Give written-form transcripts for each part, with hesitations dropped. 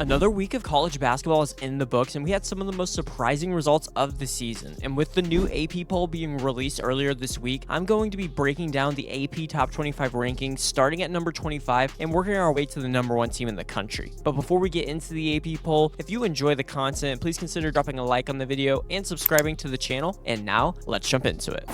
Another week of college basketball is in the books, and we had some of the most surprising results of the season. And with the new AP poll being released earlier this week, I'm going to be breaking down the AP Top 25 rankings, starting at number 25 and working our way to the number 1 team in the country. But before we get into the AP poll, if you enjoy the content, please consider dropping a like on the video and subscribing to the channel. And now, let's jump into it.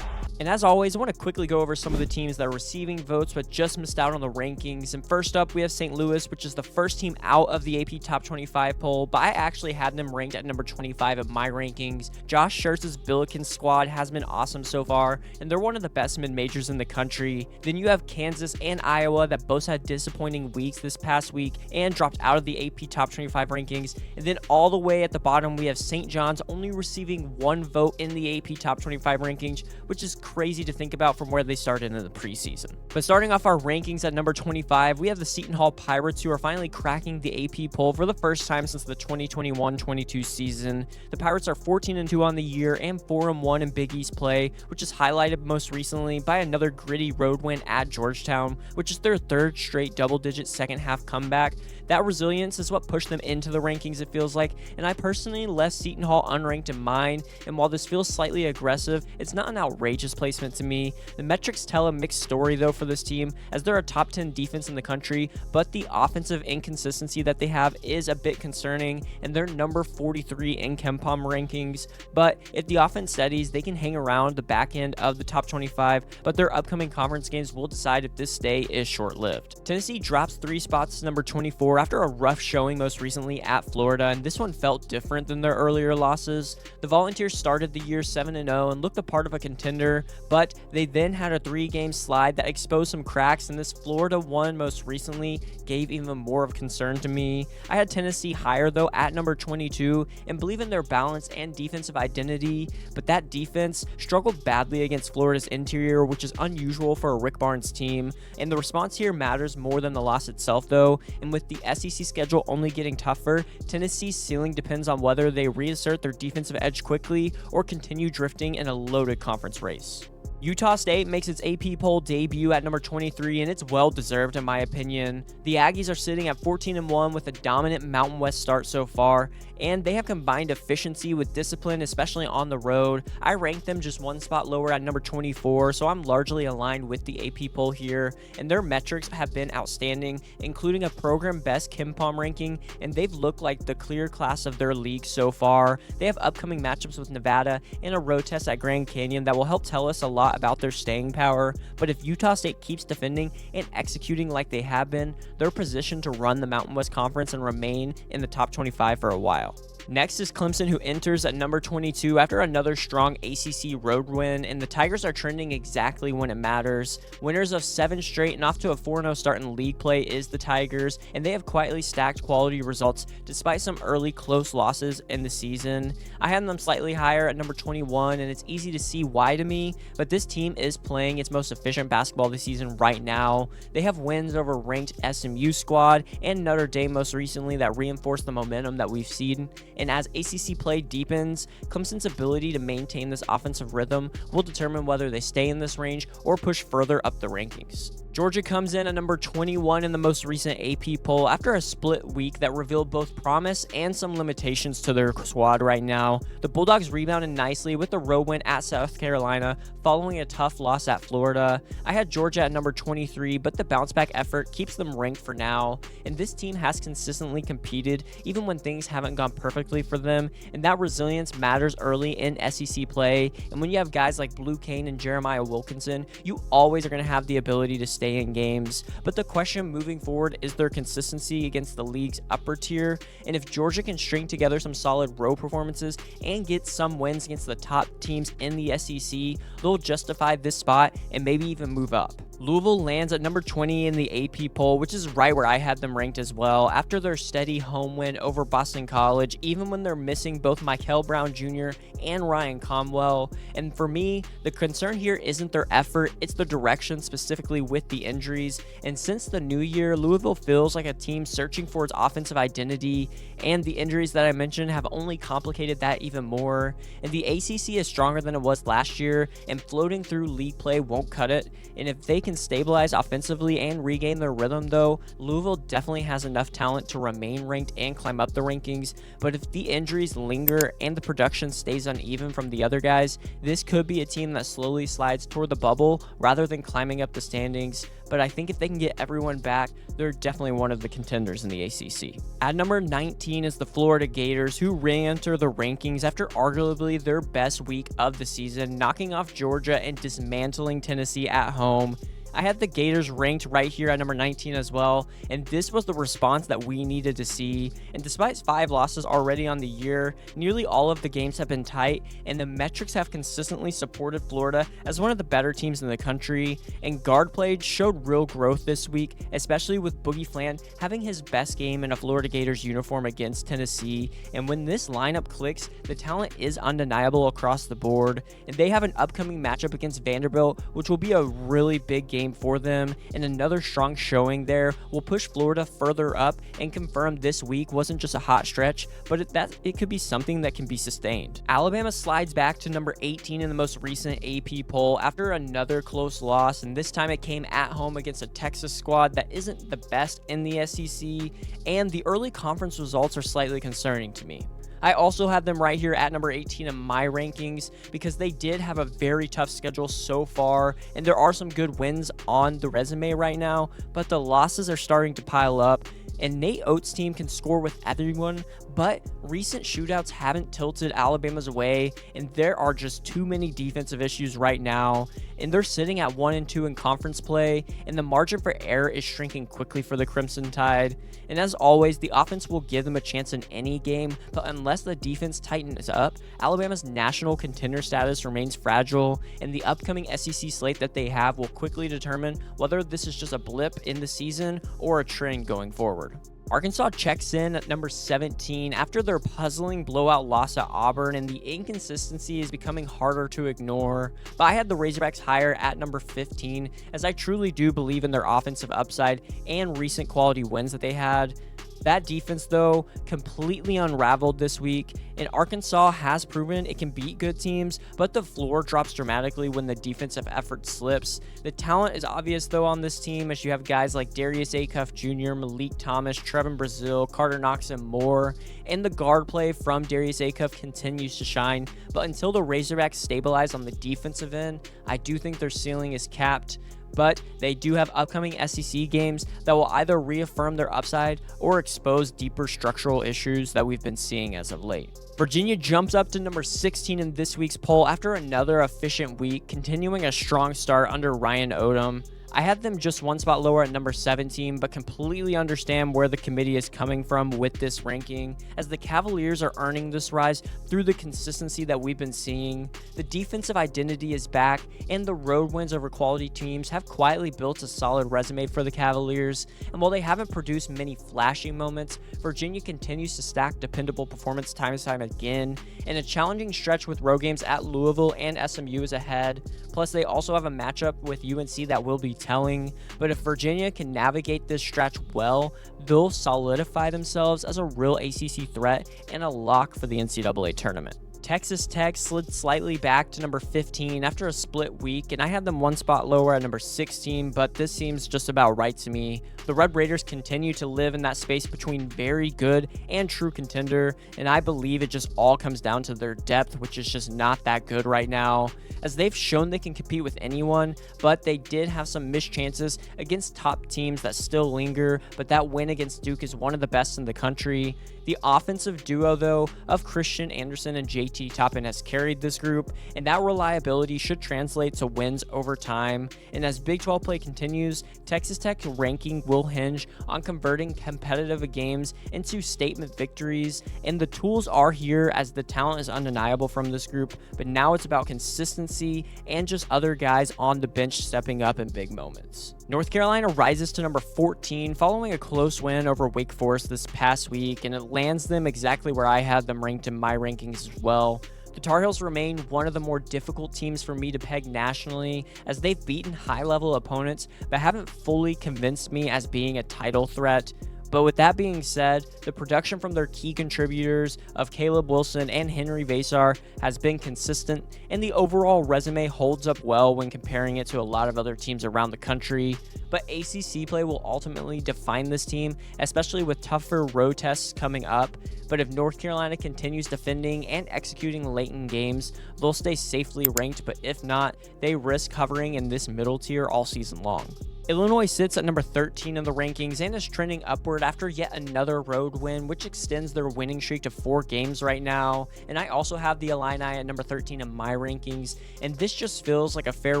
And as always, I want to quickly go over some of the teams that are receiving votes but just missed out on the rankings. And first up, we have St. Louis, which is the first team out of the AP Top 25 poll, but I actually had them ranked at number 25 of my rankings. Josh Schertz's Billiken squad has been awesome so far, and they're one of the best mid-majors in the country. Then you have Kansas and Iowa that both had disappointing weeks this past week and dropped out of the AP Top 25 rankings. And then all the way at the bottom, we have St. John's only receiving 1 vote in the AP Top 25 rankings, which is crazy to think about from where they started in the preseason. But starting off our rankings at number 25, we have the Seton Hall Pirates, who are finally cracking the AP poll for the first time since the 2021-22 season. The Pirates are 14-2 on the year and 4-1 in Big East play, which is highlighted most recently by another gritty road win at Georgetown, which is their 3rd straight double-digit second-half comeback. That resilience is what pushed them into the rankings, it feels like, and I personally left Seton Hall unranked in mine, and while this feels slightly aggressive, it's not an outrageous placement to me. The metrics tell a mixed story though for this team, as they're a top 10 defense in the country, but the offensive inconsistency that they have is a bit concerning, and they're number 43 in KenPom rankings. But if the offense steadies, they can hang around the back end of the top 25, but their upcoming conference games will decide if this stay is short-lived. Tennessee drops 3 spots to number 24 after a rough showing most recently at Florida, and this one felt different than their earlier losses. The Volunteers started the year 7-0 and looked the part of a contender, but they then had a 3-game slide that exposed some cracks, and this Florida one most recently gave even more of concern to me. I had Tennessee higher though at number 22 and believe in their balance and defensive identity, but that defense struggled badly against Florida's interior, which is unusual for a Rick Barnes team, and the response here matters more than the loss itself though. And with the SEC schedule only getting tougher, Tennessee's ceiling depends on whether they reassert their defensive edge quickly or continue drifting in a loaded conference race. Utah State makes its AP poll debut at number 23, and it's well-deserved in my opinion. The Aggies are sitting at 14-1 with a dominant Mountain West start so far, and they have combined efficiency with discipline, especially on the road. I ranked them just 1 spot lower at number 24, so I'm largely aligned with the AP poll here, and their metrics have been outstanding, including a program-best KenPom ranking, and they've looked like the clear class of their league so far. They have upcoming matchups with Nevada and a road test at Grand Canyon that will help tell us a lot about their staying power, but if Utah State keeps defending and executing like they have been, they're positioned to run the Mountain West Conference and remain in the top 25 for a while. Next is Clemson, who enters at number 22 after another strong ACC road win, and the Tigers are trending exactly when it matters. Winners of 7 straight and off to a 4-0 start in league play is the Tigers, and they have quietly stacked quality results despite some early close losses in the season. I had them slightly higher at number 21, and it's easy to see why to me, but this team is playing its most efficient basketball this season right now. They have wins over ranked SMU squad and Notre Dame most recently that reinforce the momentum that we've seen. And as ACC play deepens, Clemson's ability to maintain this offensive rhythm will determine whether they stay in this range or push further up the rankings. Georgia comes in at number 21 in the most recent AP poll after a split week that revealed both promise and some limitations to their squad right now. The Bulldogs rebounded nicely with the road win at South Carolina following a tough loss at Florida. I had Georgia at number 23, but the bounce back effort keeps them ranked for now, and this team has consistently competed even when things haven't gone perfectly for them, and that resilience matters early in SEC play. And when you have guys like Blue Kane and Jeremiah Wilkinson, you always are going to have the ability to stay in games. But the question moving forward is their consistency against the league's upper tier, and if Georgia can string together some solid road performances and get some wins against the top teams in the SEC, they'll justify this spot and maybe even move up. Louisville lands at number 20 in the AP poll, which is right where I had them ranked as well, after their steady home win over Boston College, even when they're missing both Michael Brown Jr. and Ryan Comwell. And for me, the concern here isn't their effort, it's the direction, specifically with the injuries. And since the new year, Louisville feels like a team searching for its offensive identity, and the injuries that I mentioned have only complicated that even more. And the ACC is stronger than it was last year, and floating through league play won't cut it. And if they can stabilize offensively and regain their rhythm though, Louisville definitely has enough talent to remain ranked and climb up the rankings, but if the injuries linger and the production stays uneven from the other guys, this could be a team that slowly slides toward the bubble rather than climbing up the standings. But I think if they can get everyone back, they're definitely one of the contenders in the ACC. At number 19 is the Florida Gators, who re-enter the rankings after arguably their best week of the season, knocking off Georgia and dismantling Tennessee at home. I had the Gators ranked right here at number 19 as well, and this was the response that we needed to see. And despite 5 losses already on the year, nearly all of the games have been tight, and the metrics have consistently supported Florida as one of the better teams in the country. And guard play showed real growth this week, especially with Boogie Flan having his best game in a Florida Gators uniform against Tennessee. And when this lineup clicks, the talent is undeniable across the board, and they have an upcoming matchup against Vanderbilt, which will be a really big game for them, and another strong showing there will push Florida further up and confirm this week wasn't just a hot stretch, but it could be something that can be sustained. Alabama slides back to number 18 in the most recent AP poll after another close loss, and this time it came at home against a Texas squad that isn't the best in the SEC, and the early conference results are slightly concerning to me. I also have them right here at number 18 in my rankings because they did have a very tough schedule so far, and there are some good wins on the resume right now, but the losses are starting to pile up. And Nate Oates' team can score with everyone, but recent shootouts haven't tilted Alabama's way, and there are just too many defensive issues right now. And they're sitting at 1-2 in conference play, and the margin for error is shrinking quickly for the Crimson Tide. And as always, the offense will give them a chance in any game, but unless the defense tightens up, Alabama's national contender status remains fragile, and the upcoming SEC slate that they have will quickly determine whether this is just a blip in the season or a trend going forward. Arkansas checks in at number 17 after their puzzling blowout loss at Auburn, and the inconsistency is becoming harder to ignore. But I had the Razorbacks higher at number 15, as I truly do believe in their offensive upside and recent quality wins that they had. That defense, though, completely unraveled this week, and Arkansas has proven it can beat good teams, but the floor drops dramatically when the defensive effort slips. The talent is obvious, though, on this team, as you have guys like Darius Acuff Jr., Malik Thomas, Trevin Brazile, Carter Knox, and more, and the guard play from Darius Acuff continues to shine, but until the Razorbacks stabilize on the defensive end, I do think their ceiling is capped. But they do have upcoming SEC games that will either reaffirm their upside or expose deeper structural issues that we've been seeing as of late. Virginia jumps up to number 16 in this week's poll after another efficient week, continuing a strong start under Ryan Odom. I had them just one spot lower at number 17, but completely understand where the committee is coming from with this ranking, as the Cavaliers are earning this rise through the consistency that we've been seeing. The defensive identity is back, and the road wins over quality teams have quietly built a solid resume for the Cavaliers, and while they haven't produced many flashy moments, Virginia continues to stack dependable performance time and time again, and a challenging stretch with road games at Louisville and SMU is ahead. Plus, they also have a matchup with UNC that will be telling, but if Virginia can navigate this stretch well, they'll solidify themselves as a real ACC threat and a lock for the NCAA tournament. Texas Tech slid slightly back to number 15 after a split week, and I had them one spot lower at number 16, but this seems just about right to me. The Red Raiders continue to live in that space between very good and true contender, and I believe it just all comes down to their depth, which is just not that good right now, as they've shown they can compete with anyone, but they did have some missed chances against top teams that still linger, but that win against Duke is one of the best in the country. The offensive duo, though, of Christian Anderson and JT Toppin has carried this group, and that reliability should translate to wins over time. And as Big 12 play continues, Texas Tech's ranking will hinge on converting competitive games into statement victories, and the tools are here as the talent is undeniable from this group, but now it's about consistency and just other guys on the bench stepping up in big moments. North Carolina rises to number 14 following a close win over Wake Forest this past week, and it lands them exactly where I had them ranked in my rankings as well. The Tar Heels remain one of the more difficult teams for me to peg nationally, as they've beaten high-level opponents but haven't fully convinced me as being a title threat. But with that being said, the production from their key contributors of Caleb Wilson and Henry Vasar has been consistent, and the overall resume holds up well when comparing it to a lot of other teams around the country. But ACC play will ultimately define this team, especially with tougher road tests coming up. But if North Carolina continues defending and executing late in games, they'll stay safely ranked, but if not, they risk hovering in this middle tier all season long. Illinois sits at number 13 in the rankings and is trending upward after yet another road win, which extends their winning streak to 4 games right now. And I also have the Illini at number 13 in my rankings, and this just feels like a fair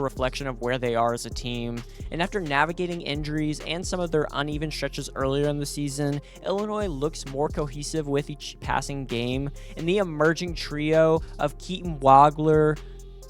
reflection of where they are as a team. And after navigating injuries and some of their uneven stretches earlier in the season, Illinois looks more cohesive with each passing game, and the emerging trio of Keaton Wagler,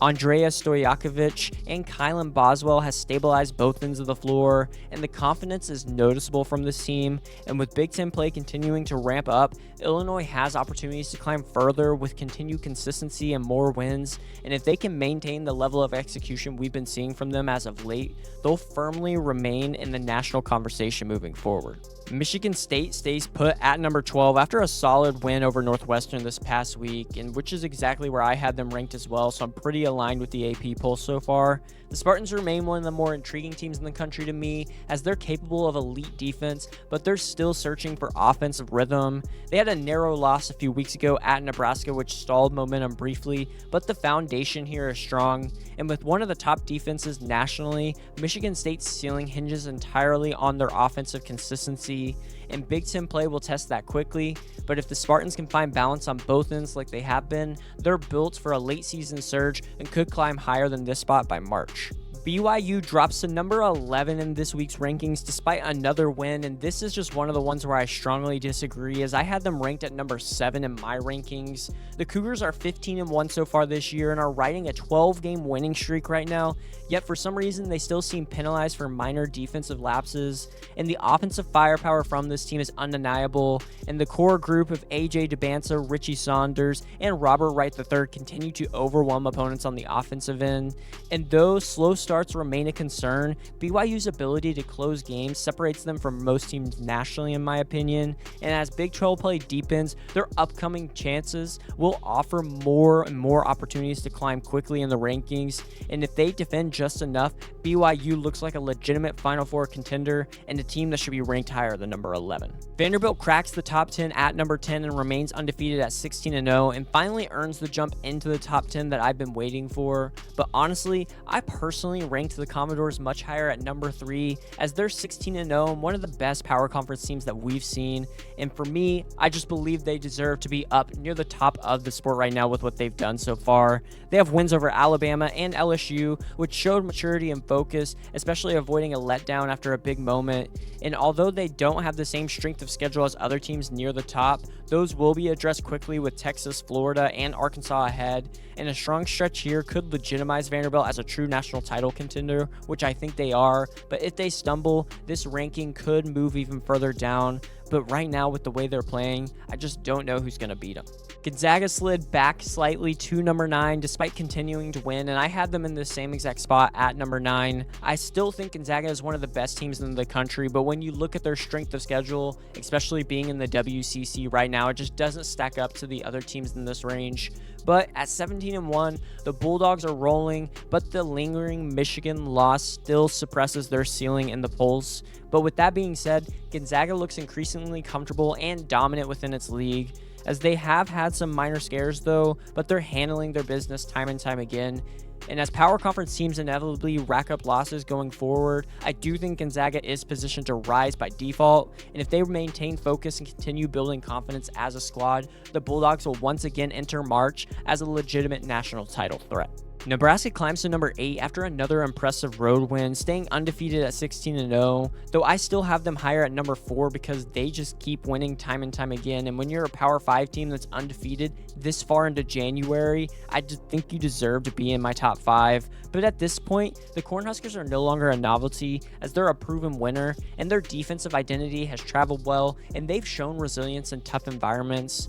Andreas Stojakovic, and Kylan Boswell has stabilized both ends of the floor, and the confidence is noticeable from this team. And with Big Ten play continuing to ramp up, Illinois has opportunities to climb further with continued consistency and more wins. And if they can maintain the level of execution we've been seeing from them as of late, they'll firmly remain in the national conversation moving forward. Michigan State stays put at number 12 after a solid win over Northwestern this past week, and which is exactly where I had them ranked as well, so I'm pretty aligned with the AP poll so far. The Spartans remain one of the more intriguing teams in the country to me, as they're capable of elite defense, but they're still searching for offensive rhythm. They had a narrow loss a few weeks ago at Nebraska, which stalled momentum briefly, but the foundation here is strong. And with one of the top defenses nationally, Michigan State's ceiling hinges entirely on their offensive consistency, and Big Ten play will test that quickly. But if the Spartans can find balance on both ends like they have been, they're built for a late season surge and could climb higher than this spot by March. BYU drops to number 11 in this week's rankings despite another win, and this is just one of the ones where I strongly disagree, as I had them ranked at number 7 in my rankings. The Cougars are 15-1 so far this year and are riding a 12-game winning streak right now, yet for some reason they still seem penalized for minor defensive lapses, and the offensive firepower from this team is undeniable, and the core group of AJ DeBanza, Richie Saunders, and Robert Wright III continue to overwhelm opponents on the offensive end. And though slow starts remain a concern, BYU's ability to close games separates them from most teams nationally in my opinion, and as Big 12 play deepens, their upcoming chances will offer more and more opportunities to climb quickly in the rankings, and if they defend just enough, BYU looks like a legitimate Final Four contender and a team that should be ranked higher than number 11. Vanderbilt cracks the top 10 at number 10 and remains undefeated at 16-0 and finally earns the jump into the top 10 that I've been waiting for, but honestly, I personally ranked the Commodores much higher at number 3, as they're 16-0 and one of the best power conference teams that we've seen, and for me, I just believe they deserve to be up near the top of the sport right now with what they've done so far. They have wins over Alabama and LSU, which showed maturity and focus, especially avoiding a letdown after a big moment, and although they don't have the same strength of schedule as other teams near the top, those will be addressed quickly with Texas, Florida, and Arkansas ahead, and a strong stretch here could legitimize Vanderbilt as a true national title contender, which I think they are, but if they stumble, this ranking could move even further down. But right now, with the way they're playing, I just don't know who's going to beat them. Gonzaga slid back slightly to number 9 despite continuing to win, and I had them in the same exact spot at number 9. I still think Gonzaga is one of the best teams in the country, but when you look at their strength of schedule, especially being in the WCC right now, it just doesn't stack up to the other teams in this range. But at 17-1, the Bulldogs are rolling, but the lingering Michigan loss still suppresses their ceiling in the polls. But with that being said, Gonzaga looks increasingly comfortable and dominant within its league, as they have had some minor scares though, but they're handling their business time and time again. And as power conference teams inevitably rack up losses going forward, I do think Gonzaga is positioned to rise by default, and if they maintain focus and continue building confidence as a squad, the Bulldogs will once again enter March as a legitimate national title threat. Nebraska climbs to number 8 after another impressive road win, staying undefeated at 16-0, though I still have them higher at number 4 because they just keep winning time and time again, and when you're a Power 5 team that's undefeated this far into January, I just think you deserve to be in my top 5. But at this point, the Cornhuskers are no longer a novelty, as they're a proven winner, and their defensive identity has traveled well, and they've shown resilience in tough environments.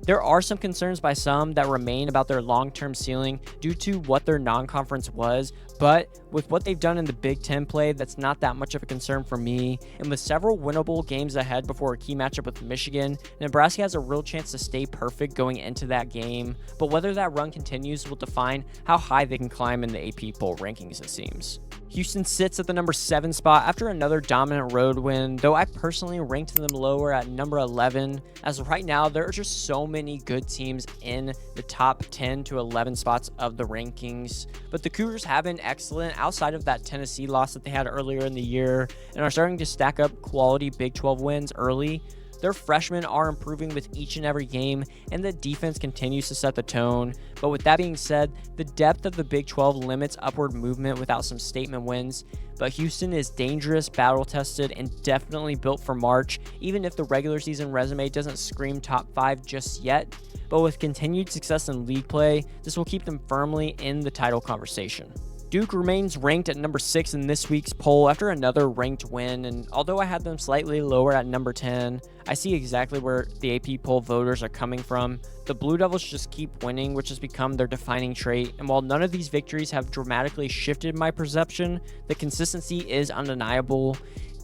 There are some concerns by some that remain about their long-term ceiling due to what their non-conference was, But with what they've done in the Big Ten play, that's not that much of a concern for me. And with several winnable games ahead before a key matchup with Michigan, Nebraska has a real chance to stay perfect going into that game. But whether that run continues will define how high they can climb in the AP poll rankings, it seems. Houston sits at the number 7 spot after another dominant road win, though I personally ranked them lower at number 11, as right now there are just so many good teams in the top 10 to 11 spots of the rankings. But the Cougars have been excellent outside of that Tennessee loss that they had earlier in the year and are starting to stack up quality Big 12 wins early. Their freshmen are improving with each and every game, and the defense continues to set the tone. But with that being said, the depth of the Big 12 limits upward movement without some statement wins. But Houston is dangerous, battle-tested, and definitely built for March, even if the regular season resume doesn't scream top 5 just yet. But with continued success in league play, this will keep them firmly in the title conversation. Duke remains ranked at number 6 in this week's poll after another ranked win, and although I had them slightly lower at number 10, I see exactly where the AP poll voters are coming from. The Blue Devils just keep winning, which has become their defining trait, and while none of these victories have dramatically shifted my perception, the consistency is undeniable.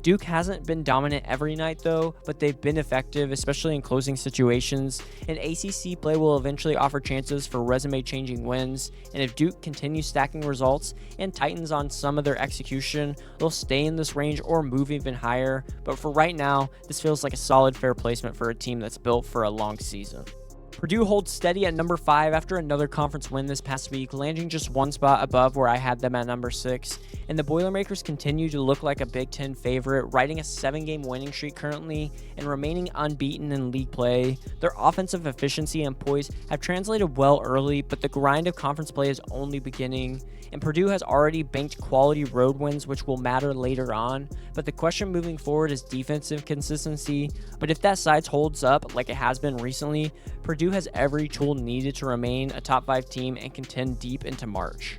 Duke hasn't been dominant every night though, but they've been effective, especially in closing situations, and ACC play will eventually offer chances for resume-changing wins, and if Duke continues stacking results and tightens on some of their execution, they'll stay in this range or move even higher, but for right now, this feels like a solid fair placement for a team that's built for a long season. Purdue holds steady at number 5 after another conference win this past week, landing just one spot above where I had them at number 6. And the Boilermakers continue to look like a Big Ten favorite, riding a 7-game winning streak currently and remaining unbeaten in league play. Their offensive efficiency and poise have translated well early, but the grind of conference play is only beginning. And Purdue has already banked quality road wins, which will matter later on. But the question moving forward is defensive consistency. But if that side holds up like it has been recently, Purdue has every tool needed to remain a top 5 team and contend deep into March.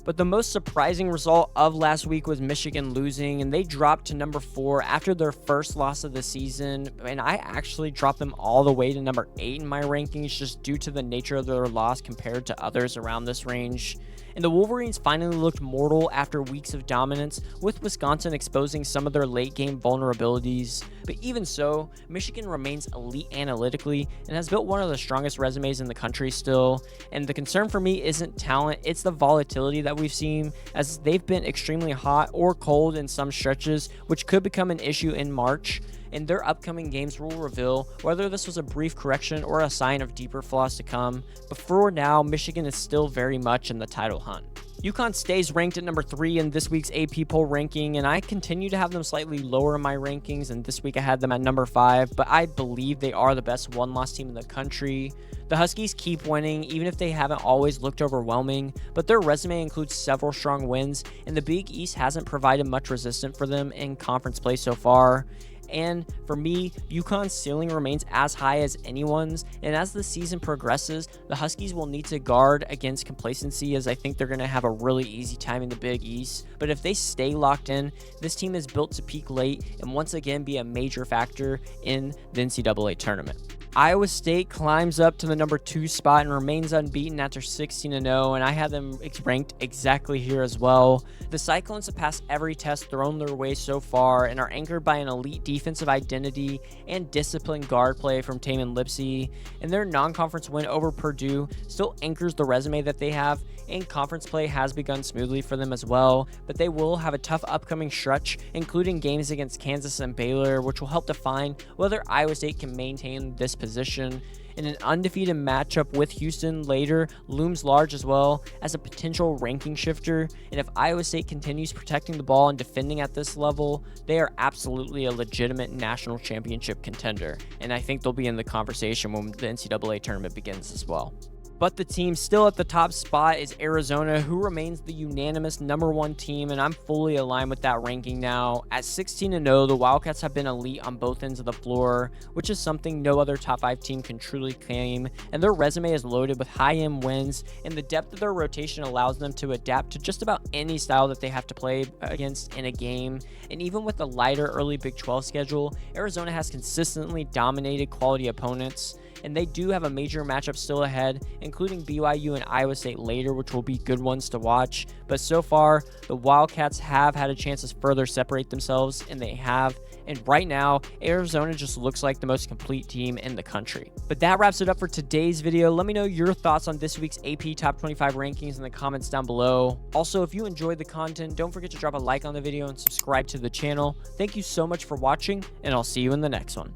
But the most surprising result of last week was Michigan losing, and they dropped to number 4 after their first loss of the season, and I actually dropped them all the way to number 8 in my rankings just due to the nature of their loss compared to others around this range. And the Wolverines finally looked mortal after weeks of dominance, with Wisconsin exposing some of their late-game vulnerabilities. But even so, Michigan remains elite analytically and has built one of the strongest resumes in the country still. And the concern for me isn't talent, it's the volatility that we've seen, as they've been extremely hot or cold in some stretches, which could become an issue in March. And their upcoming games will reveal whether this was a brief correction or a sign of deeper flaws to come. But for now, Michigan is still very much in the title hunt. UConn stays ranked at number 3 in this week's AP poll ranking, and I continue to have them slightly lower in my rankings, and this week I had them at number 5, but I believe they are the best one-loss team in the country. The Huskies keep winning, even if they haven't always looked overwhelming, but their resume includes several strong wins, and the Big East hasn't provided much resistance for them in conference play so far. And for me, UConn's ceiling remains as high as anyone's, and as the season progresses, the Huskies will need to guard against complacency, as I think they're going to have a really easy time in the Big East. But if they stay locked in, this team is built to peak late and once again be a major factor in the NCAA tournament. Iowa State climbs up to the number 2 spot and remains unbeaten after 16-0, and I had them ranked exactly here as well. The Cyclones have passed every test thrown their way so far and are anchored by an elite defensive identity and disciplined guard play from Tamin Lipsey, and their non-conference win over Purdue still anchors the resume that they have, and conference play has begun smoothly for them as well, but they will have a tough upcoming stretch, including games against Kansas and Baylor, which will help define whether Iowa State can maintain this position. And an undefeated matchup with Houston later looms large as well as a potential ranking shifter, and if Iowa State continues protecting the ball and defending at this level, they are absolutely a legitimate national championship contender, and I think they'll be in the conversation when the NCAA tournament begins as well. But the team still at the top spot is Arizona, who remains the unanimous number 1 team, and I'm fully aligned with that ranking now. At 16-0, the Wildcats have been elite on both ends of the floor, which is something no other top 5 team can truly claim, and their resume is loaded with high-end wins, and the depth of their rotation allows them to adapt to just about any style that they have to play against in a game. And even with the lighter early Big 12 schedule, Arizona has consistently dominated quality opponents. and they do have a major matchup still ahead, including BYU and Iowa State later, which will be good ones to watch. But so far, the Wildcats have had a chance to further separate themselves, and they have. And right now, Arizona just looks like the most complete team in the country. But that wraps it up for today's video. Let me know your thoughts on this week's AP Top 25 rankings in the comments down below. Also, if you enjoyed the content, don't forget to drop a like on the video and subscribe to the channel. Thank you so much for watching, and I'll see you in the next one.